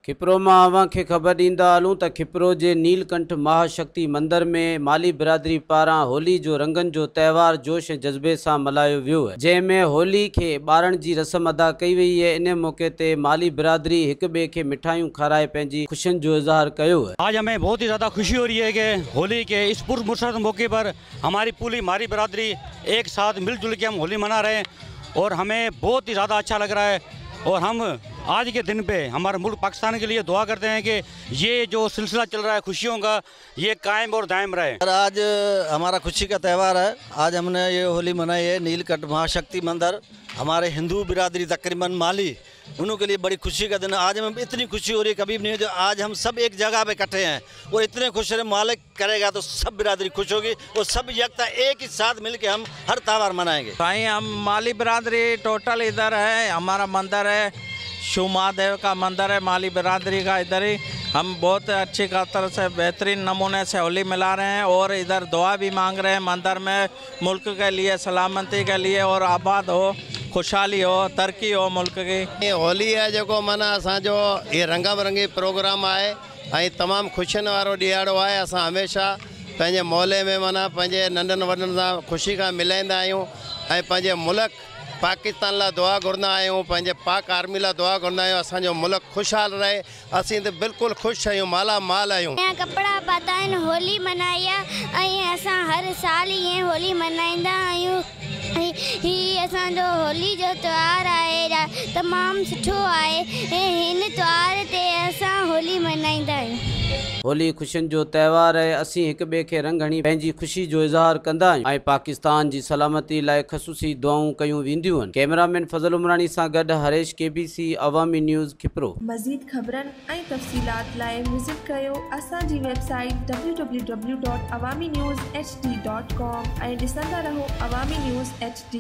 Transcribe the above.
खिपरो मां अवां खे ख़बर ॾींदा हलूं त खिपरो जे नीलकंठ महाशक्ति मंदिर में माली बिरादरी पारां होली जो रंगन जो त्यौहार जोश ऐं जज़्बे सां मल्हायो वियो, जंहिंमें होली खे ॿारण जी रस्म अदा कई वई है। इन मौके ते माली बिरादरी एक ॿिए खे मिठाइयूं खाराए पंहिंजी खुशियुनि जो इज़हार कयो। आज हमें बहुत ही ज़्यादा खुशी हो रही है कि होली के इस पुरमसरत मौके पर हमारी पूरी माली बिरादरी एक साथ मिलजुल के हम होली मना रहे हैं और हमें बहुत ही ज़्यादा अच्छा लग रहा है। और हम आज के दिन पे हमारे मुल्क पाकिस्तान के लिए दुआ करते हैं कि ये जो सिलसिला चल रहा है खुशियों का, ये कायम और दायम रहे। आज हमारा खुशी का त्यौहार है। आज हमने ये होली मनाई है नीलकंठ महाशक्ति मंदिर। हमारे हिंदू बिरादरी तकरीबन माली, उन्हों के लिए बड़ी खुशी का दिन है। आज हमें इतनी खुशी हो रही है कभी भी नहीं, जो आज हम सब एक जगह पे इकट्ठे हैं और इतने खुश रहे। मालिक करेगा तो सब बिरादरी खुश होगी और सब यकता एक ही साथ मिलके हम हर त्यौहार मनाएंगे। भाई हम माली बिरादरी टोटल इधर है, हमारा मंदिर है शिव महादेव का मंदिर है माली बिरादरी का। इधर ही हम बहुत अच्छी तरह से बेहतरीन नमूने से होली मिला रहे हैं और इधर दुआ भी मांग रहे हैं मंदिर में, मुल्क के लिए, सलामती के लिए और आबाद हो, खुशहाली हो, तरक्की हो मुल्क की। ये होली है जो माना असांजो ये रंगा बिरंगी प्रोग्राम है ऐं तमाम खुशियुनि वारो ॾियारो आहे। असां हमेशा पंहिंजे मोहल्ले में माना पंहिंजे नंढनि वॾनि सां खुशी खां मिलाईंदा आहियूं ऐं पंहिंजे मुल्क पाकिस्तान लाइ दुआ घुरंदा आहियूं, पंहिंजे पाक आर्मी लाइ दुआ घुरंदा आहियूं, असांजो मुल्क खुशहाल रहे। असीं त बिल्कुलु ख़ुशि आहियूं, माला माल आहियूं। कपड़ा पाता आहिनि, होली मनाई आहे ऐं असां हर साल ईअं होली मनाईंदा आहियूं। ही असांजो होली जो त्योहार आहे, तमामु सुठो आहे ऐं हिन त्योहार ते असां होली मनाईंदा आहियूं। होली खुशियुनि जो त्यौहार है। असीं हिक ॿिए खे रंग हणी पंहिंजी खुशी जो इज़हार कंदा आहियूं ऐं पाकिस्तान जी सलामती लाइ ख़ुसूसी दुआऊं कयूं वेंदियूं आहिनि। कैमरामैन फज़ल उमरानी सां गॾु हरेश KBC अवामी न्यूज़ खिपरो। मज़ीद ख़बरनि ऐं तफ़सीलात लाइ विज़िट कयो असांजी वेबसाइट www.awamiNewsHD.com ऐं ॾिसंदा रहो अवामी न्यूज़ HD।